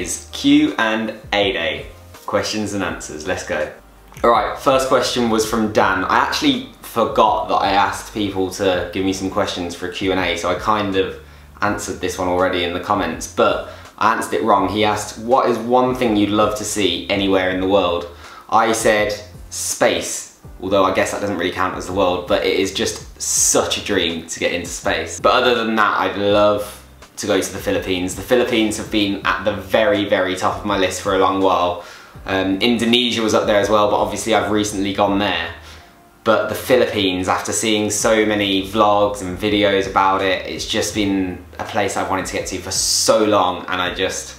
is Q&A day. Questions and answers, let's go. Alright, first question was from Dan. I actually forgot that I asked people to give me some questions for a Q&A, so I kind of answered this one already in the comments, but I answered it wrong. He asked, what is one thing you'd love to see anywhere in the world? I said space, although I guess that doesn't really count as the world, but it is just such a dream to get into space. But other than that, I'd love to go to the Philippines. The Philippines have been at the very, very top of my list for a long while. Indonesia was up there as well, but obviously I've recently gone there. But the Philippines, after seeing so many vlogs and videos about it, it's just been a place I've wanted to get to for so long, and I just,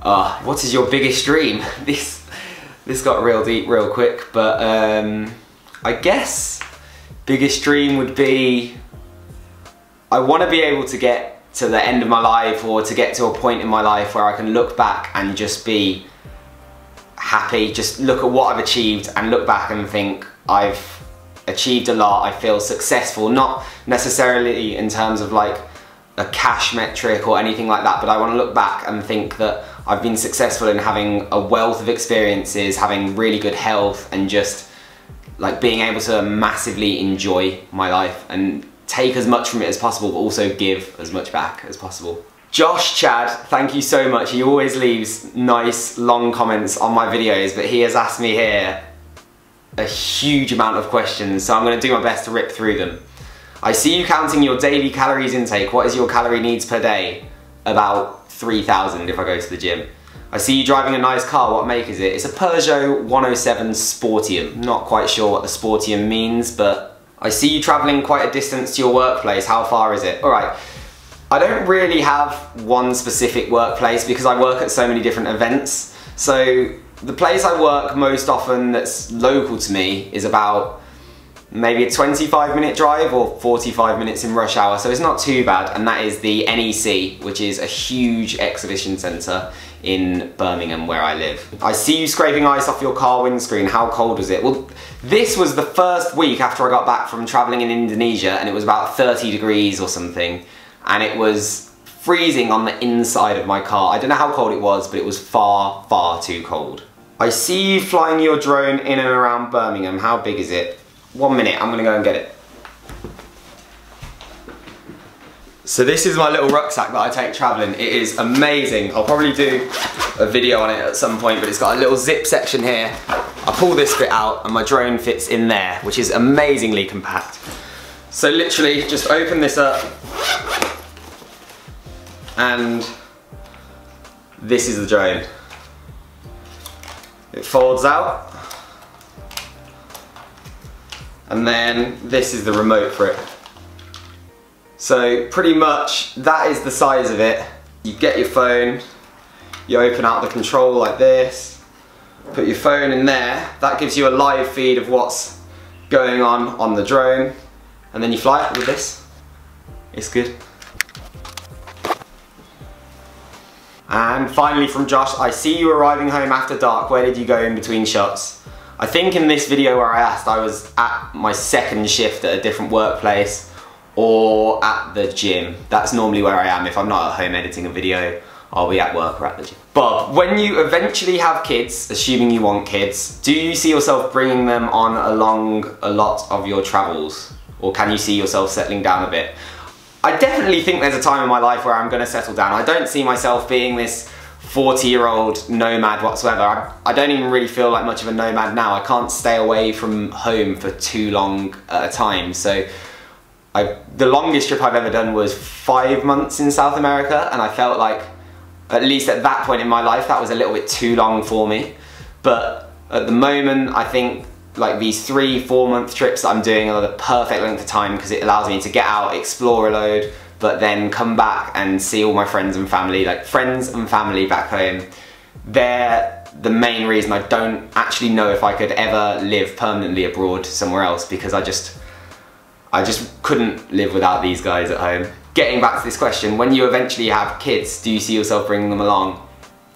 what is your biggest dream? This got real deep real quick, but I guess biggest dream would be, I want to be able to get to the end of my life, or to get to a point in my life where I can look back and just be happy, just look at what I've achieved and look back and think I've achieved a lot, I feel successful, not necessarily in terms of like a cash metric or anything like that, but I want to look back and think that I've been successful in having a wealth of experiences, having really good health, and just like being able to massively enjoy my life and take as much from it as possible, but also give as much back as possible. Josh Chad, thank you so much. He always leaves nice long comments on my videos, but he has asked me here a huge amount of questions, so I'm going to do my best to rip through them. I see you counting your daily calories intake. What is your calorie needs per day? About 3,000 if I go to the gym. I see you driving a nice car. What make is it? It's a Peugeot 107 Sportium. Not quite sure what the Sportium means, but I see you traveling quite a distance to your workplace. How far is it? All right. I don't really have one specific workplace because I work at so many different events. So the place I work most often that's local to me is about maybe a 25-minute drive or 45 minutes in rush hour, so it's not too bad, and that is the NEC, which is a huge exhibition centre in Birmingham where I live. I see you scraping ice off your car windscreen. How cold was it? Well, this was the first week after I got back from travelling in Indonesia, and it was about 30 degrees or something, and it was freezing on the inside of my car. I don't know how cold it was, but it was far, far too cold. I see you flying your drone in and around Birmingham. How big is it? 1 minute, I'm gonna go and get it. So this is my little rucksack that I take traveling. It is amazing. I'll probably do a video on it at some point, but it's got a little zip section here. I pull this bit out and my drone fits in there, which is amazingly compact. So literally just open this up and this is the drone. It folds out. And then this is the remote for it. So pretty much that is the size of it. You get your phone, you open out the control like this, put your phone in there, that gives you a live feed of what's going on the drone, and then you fly it with this. It's good. And finally from Josh, I see you arriving home after dark. Where did you go in between shots? I think in this video where I asked, I was at my second shift at a different workplace or at the gym. That's normally where I am. If I'm not at home editing a video, I'll be at work or at the gym. Bob, when you eventually have kids, assuming you want kids, do you see yourself bringing them on along a lot of your travels? Or can you see yourself settling down a bit? I definitely think there's a time in my life where I'm going to settle down. I don't see myself being this 40-year-old nomad whatsoever. I don't even really feel like much of a nomad now. I can't stay away from home for too long at a time. So the longest trip I've ever done was 5 months in South America, and I felt like, at least at that point in my life, that was a little bit too long for me. But at the moment, I think like these 3-4 month trips that I'm doing are the perfect length of time because it allows me to get out, explore a load, but then come back and see all my friends and family, like friends and family back home. They're the main reason I don't actually know if I could ever live permanently abroad somewhere else, because I just couldn't live without these guys at home. Getting back to this question, when you eventually have kids, do you see yourself bringing them along?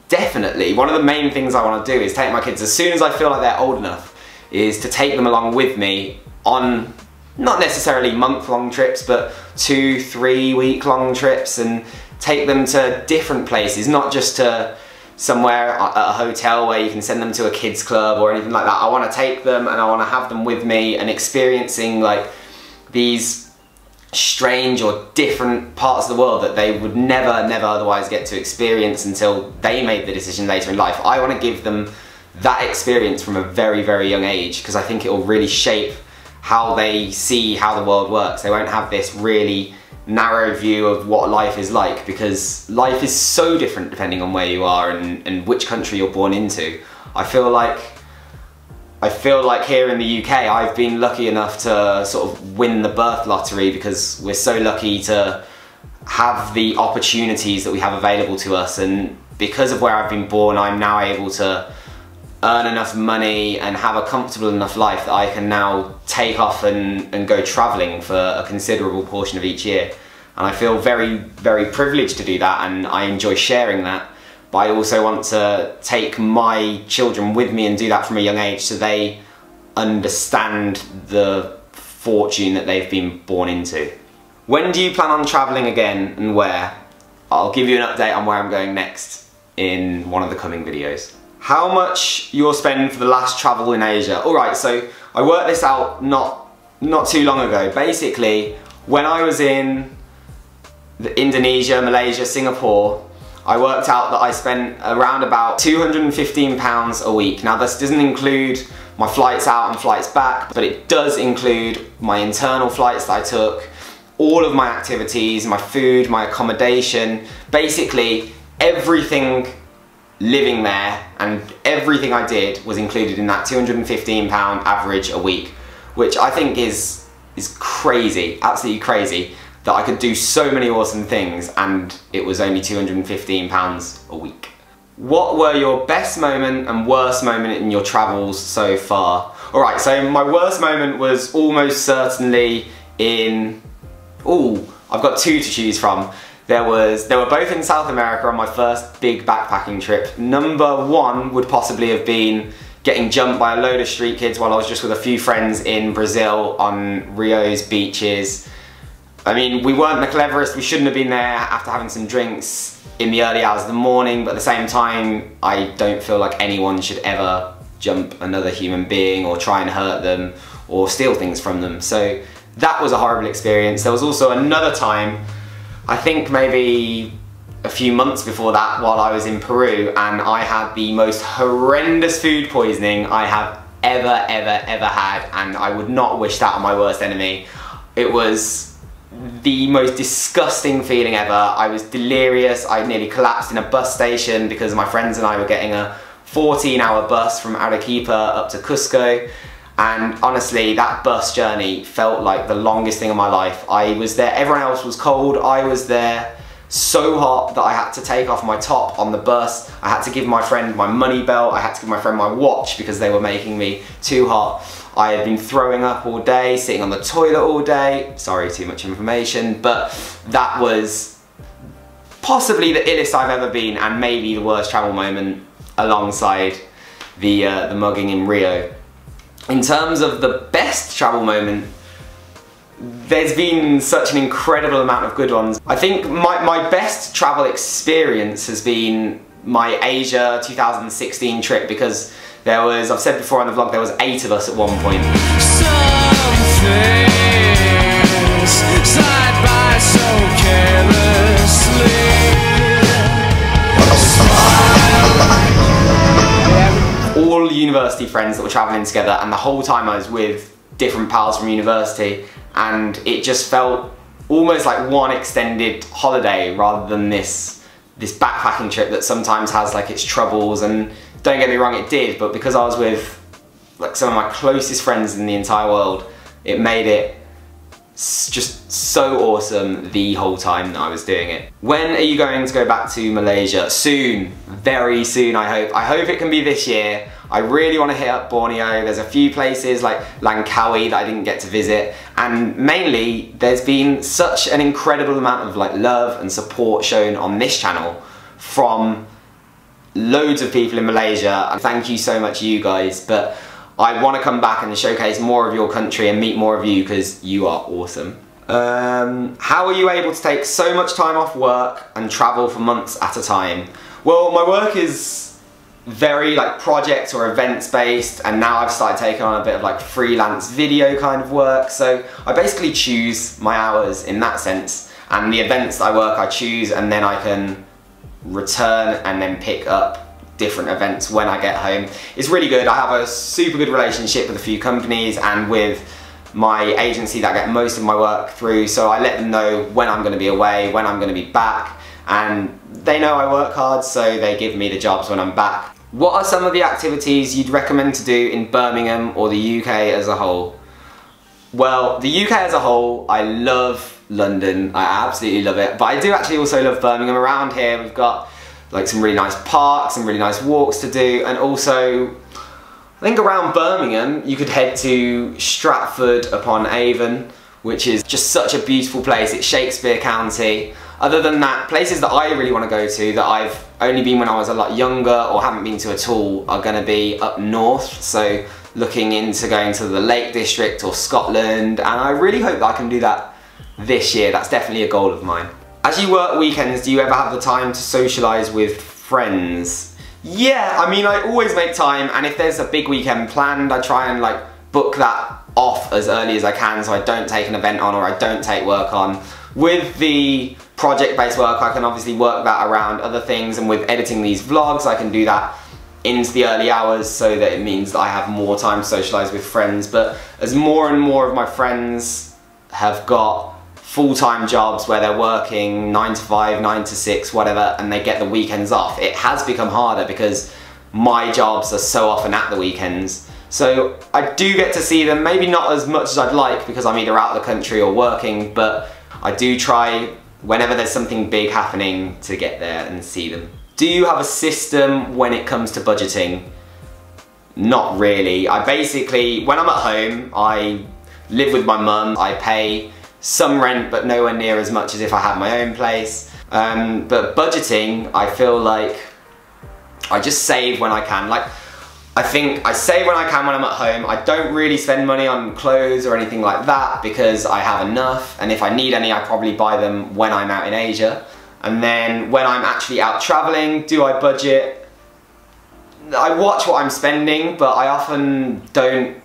Definitely. One of the main things I want to do is take my kids, as soon as I feel like they're old enough, is to take them along with me on not necessarily month-long trips, but 2-3 week-long trips, and take them to different places, not just to somewhere at a hotel where you can send them to a kids club or anything like that. I want to take them and I want to have them with me and experiencing like these strange or different parts of the world that they would never otherwise get to experience until they made the decision later in life. I want to give them that experience from a very young age, because I think it will really shape how they see how the world works. They won't have this really narrow view of what life is like, because life is so different depending on where you are and which country you're born into. I feel like here in the UK, I've been lucky enough to sort of win the birth lottery, because we're so lucky to have the opportunities that we have available to us, and because of where I've been born, I'm now able to earn enough money and have a comfortable enough life that I can now take off and go travelling for a considerable portion of each year. And I feel very privileged to do that, and I enjoy sharing that. But I also want to take my children with me and do that from a young age, so they understand the fortune that they've been born into. When do you plan on travelling again, and where? I'll give you an update on where I'm going next in one of the coming videos. How much you'll spend for the last travel in Asia. Alright, so I worked this out not too long ago. Basically, when I was in Indonesia, Malaysia, Singapore, I worked out that I spent around about £215 a week. Now this doesn't include my flights out and flights back, but it does include my internal flights that I took, all of my activities, my food, my accommodation, basically everything living there, and everything I did was included in that £215 average a week, which I think is crazy, absolutely crazy, that I could do so many awesome things and it was only £215 a week. What were your best moment and worst moment in your travels so far? Alright, so my worst moment was almost certainly in... I've got two to choose from. They were both in South America on my first big backpacking trip. Number one would possibly have been getting jumped by a load of street kids while I was just with a few friends in Brazil on Rio's beaches. I mean, we weren't the cleverest, we shouldn't have been there after having some drinks in the early hours of the morning, but at the same time, I don't feel like anyone should ever jump another human being or try and hurt them or steal things from them. So that was a horrible experience. There was also another time, I think maybe a few months before that, while I was in Peru, and I had the most horrendous food poisoning I have ever had, and I would not wish that on my worst enemy. It was the most disgusting feeling ever. I was delirious. I nearly collapsed in a bus station because my friends and I were getting a 14-hour bus from Arequipa up to Cusco. And honestly, that bus journey felt like the longest thing of my life. I was there, everyone else was cold, I was there so hot that I had to take off my top on the bus. I had to give my friend my money belt, I had to give my friend my watch because they were making me too hot. I had been throwing up all day, sitting on the toilet all day. Sorry, too much information, but that was possibly the illest I've ever been, and maybe the worst travel moment alongside the mugging in Rio. In terms of the best travel moment, there's been such an incredible amount of good ones. I think my best travel experience has been my Asia 2016 trip, because there was, I've said before on the vlog, there was 8 of us at one point. Some things slide by so carelessly. All university friends that were travelling together, and the whole time I was with different pals from university, and it just felt almost like one extended holiday rather than this backpacking trip that sometimes has like its troubles. And don't get me wrong, it did, but because I was with like some of my closest friends in the entire world, it made it just so awesome the whole time that I was doing it. When are you going to go back to Malaysia? Soon, very soon I hope. I hope it can be this year. I really want to hit up Borneo. There's a few places like Langkawi that I didn't get to visit, and mainly there's been such an incredible amount of like love and support shown on this channel from loads of people in Malaysia, and thank you so much you guys. But I want to come back and showcase more of your country and meet more of you, because you are awesome. How are you able to take so much time off work and travel for months at a time? Well, my work is very like project or events based, and now I've started taking on a bit of like freelance video kind of work. So I basically choose my hours in that sense, and the events that I work I choose, and then I can return and then pick up different events when I get home. It's really good. I have a super good relationship with a few companies and with my agency that I get most of my work through, so I let them know when I'm going to be away, when I'm going to be back, and they know I work hard, so they give me the jobs when I'm back. What are some of the activities you'd recommend to do in Birmingham or the UK as a whole? Well, the UK as a whole, I love London, I absolutely love it, but I do actually also love Birmingham. Around here we've got like some really nice parks, some really nice walks to do, and also I think around Birmingham you could head to Stratford upon Avon, which is just such a beautiful place. It's Shakespeare County. Other than that, places that I really want to go to that I've only been when I was a lot younger or haven't been to at all are going to be up north, so looking into going to the Lake District or Scotland, and I really hope that I can do that this year. That's definitely a goal of mine. As you work weekends, do you ever have the time to socialise with friends? Yeah, I mean, I always make time, and if there's a big weekend planned, I try and like book that off as early as I can so I don't take an event on or I don't take work on. With the project-based work, I can obviously work that around other things, and with editing these vlogs, I can do that into the early hours, so that it means that I have more time to socialise with friends. But as more and more of my friends have got full-time jobs where they're working 9 to 5, 9 to 6, whatever, and they get the weekends off, it has become harder because my jobs are so often at the weekends. So I do get to see them, maybe not as much as I'd like because I'm either out of the country or working, but I do try whenever there's something big happening to get there and see them. Do you have a system when it comes to budgeting? Not really. I basically, when I'm at home, I live with my mum, I pay some rent, but nowhere near as much as if I had my own place. But budgeting, I feel like I just save when I can. Like, I think I save when I can when I'm at home. I don't really spend money on clothes or anything like that because I have enough, and if I need any, I probably buy them when I'm out in Asia. And then when I'm actually out traveling, do I budget? I watch what I'm spending, but I often don't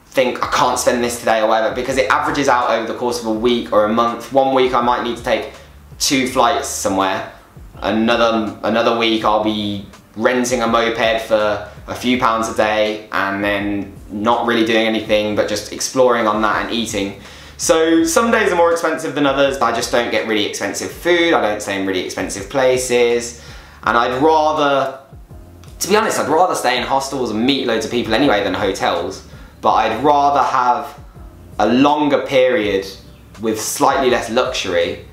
think I can't spend this today or whatever, because it averages out over the course of a week or a month. One week I might need to take 2 flights somewhere. Another week I'll be renting a moped for a few pounds a day and then not really doing anything but just exploring on that and eating. So some days are more expensive than others. I just don't get really expensive food, I don't stay in really expensive places, and I'd rather, to be honest, I'd rather stay in hostels and meet loads of people anyway than hotels. But I'd rather have a longer period with slightly less luxury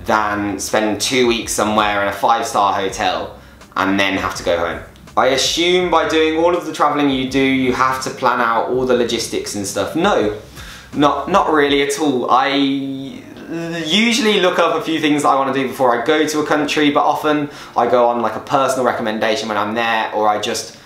than spend 2 weeks somewhere in a 5-star hotel and then have to go home. I assume by doing all of the travelling you do, you have to plan out all the logistics and stuff. No, not really at all. I usually look up a few things that I want to do before I go to a country, but often I go on like a personal recommendation when I'm there, or I just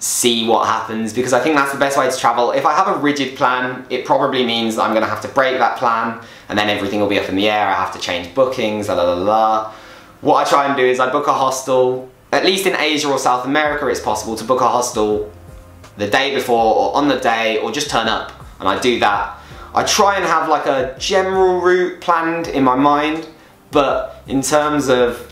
see what happens, because I think that's the best way to travel. If I have a rigid plan, it probably means that I'm going to have to break that plan, and then everything will be up in the air. I have to change bookings, la la la la. What I try and do is I book a hostel. At least in Asia or South America, it's possible to book a hostel the day before or on the day, or just turn up, and I do that. I try and have like a general route planned in my mind, but in terms of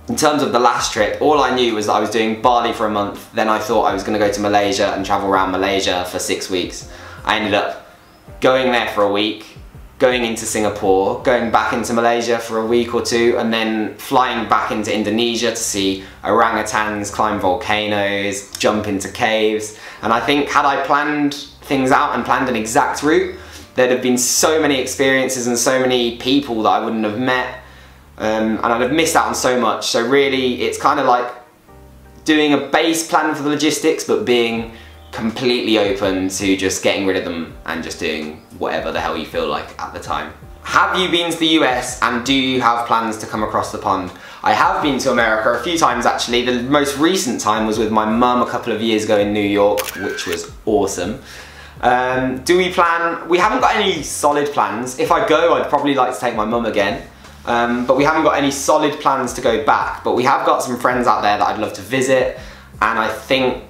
the last trip, all I knew was that I was doing Bali for a month. Then I thought I was going to go to Malaysia and travel around Malaysia for 6 weeks. I ended up going there for a week, going into Singapore, going back into Malaysia for a week or two, and then flying back into Indonesia to see orangutans, climb volcanoes, jump into caves. And I think had I planned things out and planned an exact route, there'd have been so many experiences and so many people that I wouldn't have met. And I'd have missed out on so much. So really, it's kind of like doing a base plan for the logistics, but being completely open to just getting rid of them and just doing whatever the hell you feel like at the time. Have you been to the US, and do you have plans to come across the pond? I have been to America a few times actually. The most recent time was with my mum a couple of years ago in New York, which was awesome. Do we plan? We haven't got any solid plans. If I go, I'd probably like to take my mum again. But we haven't got any solid plans to go back, but we have got some friends out there that I'd love to visit, and I think,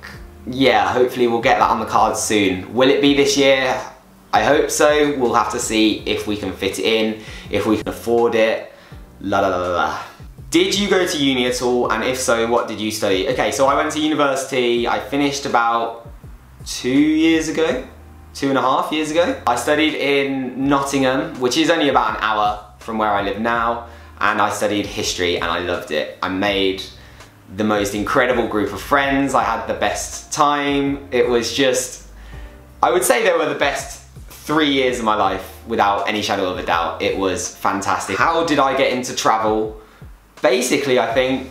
yeah, hopefully we'll get that on the cards soon. Will it be this year? I hope so. We'll have to see if we can fit it in, if we can afford it, la la la la. Did you go to uni at all, and if so, what did you study? Okay, so I went to university. I finished about 2 years ago, 2.5 years ago. I studied in Nottingham, which is only about an hour from where I live now, and I studied history and I loved it. I made the most incredible group of friends. I had the best time. It was just, I would say they were the best 3 years of my life without any shadow of a doubt. It was fantastic. How did I get into travel? Basically, I think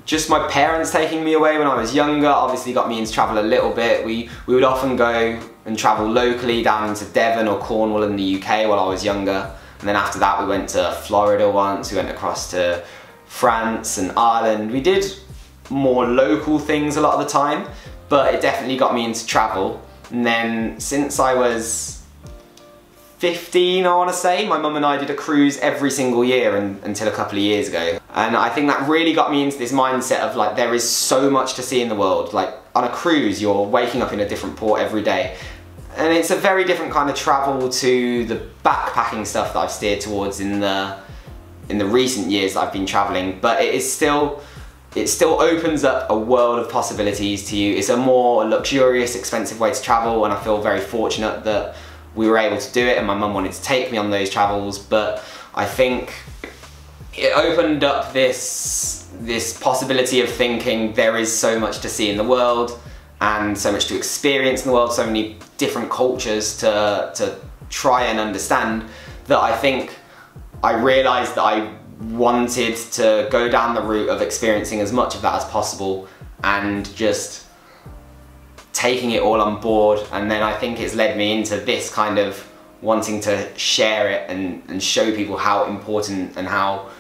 just my parents taking me away when I was younger obviously got me into travel a little bit. We would often go and travel locally down into Devon or Cornwall in the UK while I was younger. And then after that we went to Florida once, we went across to France and Ireland. We did more local things a lot of the time, but it definitely got me into travel. And then since I was 15, I want to say, my mum and I did a cruise every single year until a couple of years ago. And I think that really got me into this mindset of like, there is so much to see in the world. Like on a cruise, you're waking up in a different port every day. And it's a very different kind of travel to the backpacking stuff that I've steered towards in the recent years that I've been traveling. But it still opens up a world of possibilities to you. It's a more luxurious, expensive way to travel, and I feel very fortunate that we were able to do it, and my mum wanted to take me on those travels. But I think it opened up this possibility of thinking there is so much to see in the world and so much to experience in the world, so many different cultures to try and understand, that I think I realised that I wanted to go down the route of experiencing as much of that as possible and just taking it all on board. And then I think it's led me into this kind of wanting to share it and show people how important and how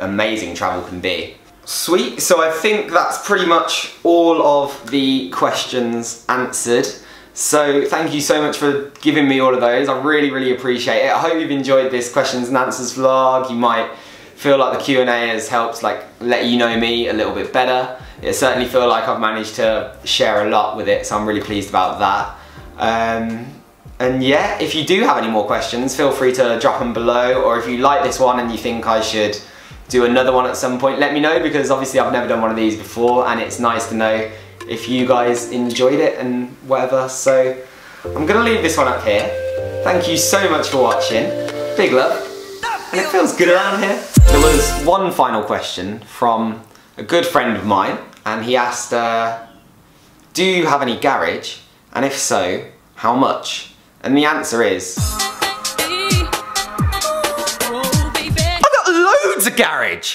amazing travel can be. Sweet, so I think that's pretty much all of the questions answered. So thank you so much for giving me all of those. I really, really appreciate it. I hope you've enjoyed this questions and answers vlog. You might feel like the Q&A has helped like let you know me a little bit better. I certainly feel like I've managed to share a lot with it, so I'm really pleased about that. And yeah, if you do have any more questions, feel free to drop them below, or if you like this one and you think I should do another one at some point, let me know, because obviously I've never done one of these before and it's nice to know if you guys enjoyed it and whatever. So I'm gonna leave this one up here. Thank you so much for watching. Big love. And it feels good around here. There was one final question from a good friend of mine, and he asked, do you have any garage? And if so, how much? And the answer is, I've got loads of garage!